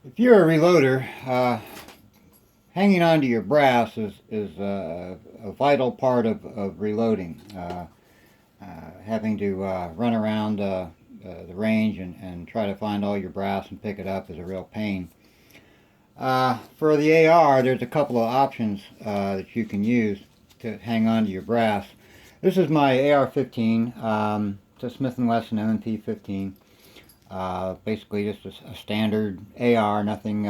If you're a reloader, hanging on to your brass is a vital part of reloading. Having to run around the range and try to find all your brass and pick it up is a real pain. For the AR, there's a couple of options that you can use to hang on to your brass. This is my AR-15. It's a Smith & Wesson M&P 15. Basically just a standard AR, nothing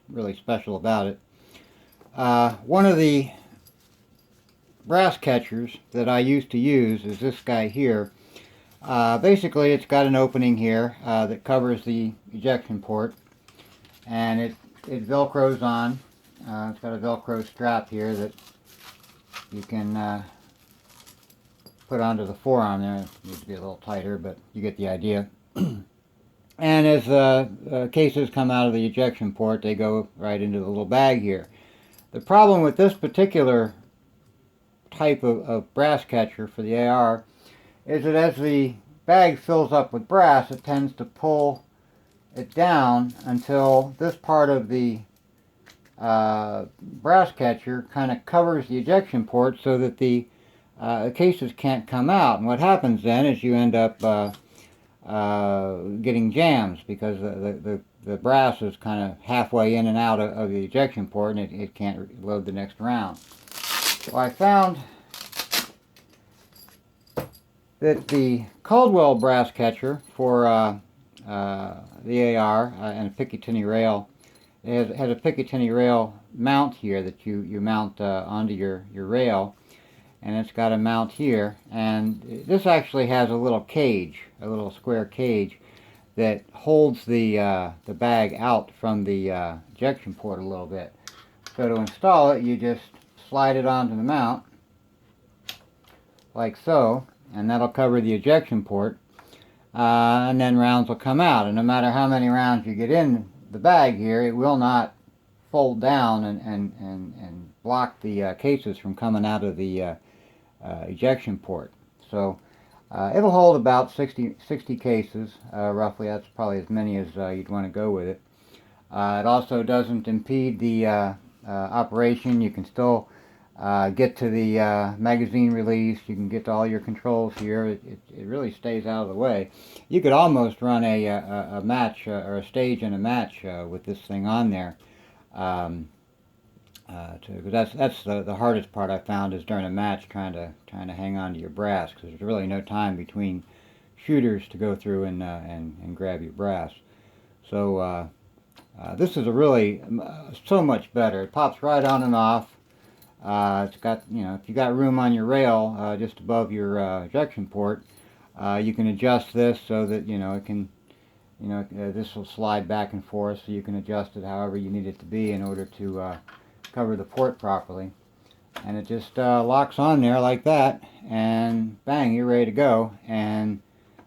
really special about it. One of the brass catchers that I used to use is this guy here. Basically it's got an opening here that covers the ejection port, and it velcros on. It's got a velcro strap here that you can put onto the forearm there. It needs to be a little tighter, but you get the idea. And as cases come out of the ejection port, they go right into the little bag here. The problem with this particular type of brass catcher for the AR is that as the bag fills up with brass, it tends to pull it down until this part of the brass catcher kind of covers the ejection port so that the cases can't come out. And what happens then is you end up getting jams because the brass is kind of halfway in and out of the ejection port, and it can't load the next round. So I found that the Caldwell Brass Catcher for the AR and a picatinny rail, it has a picatinny rail mount here that you mount onto your rail, and it's got a mount here, and this actually has a little cage, a little square cage that holds the bag out from the ejection port a little bit. So to install it, you just slide it onto the mount like so, and that'll cover the ejection port, and then rounds will come out. And no matter how many rounds you get in the bag here, it will not fold down and block the cases from coming out of the ejection port. So it'll hold about 60 cases roughly. That's probably as many as you'd want to go with it. It also doesn't impede the operation. You can still get to the magazine release. You can get to all your controls here. It really stays out of the way. You could almost run a match or a stage in a match with this thing on there. Because that's the hardest part I found is during a match trying to hang on to your brass, because there's really no time between shooters to go through and grab your brass. So this is a really so much better. It pops right on and off. It's got, if you got room on your rail just above your ejection port, you can adjust this so that it can, this will slide back and forth, so you can adjust it however you need it to be in order to cover the port properly. And it just locks on there like that, and bang, you're ready to go. And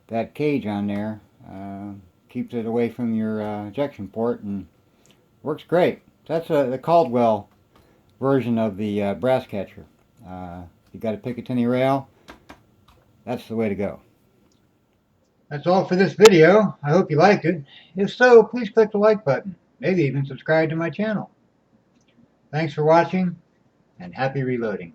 that cage on there keeps it away from your ejection port and works great. That's the Caldwell version of the brass catcher. You got a picatinny rail, that's the way to go. That's all for this video. I hope you liked it. If so, please click the like button. Maybe even subscribe to my channel. Thanks for watching, and happy reloading.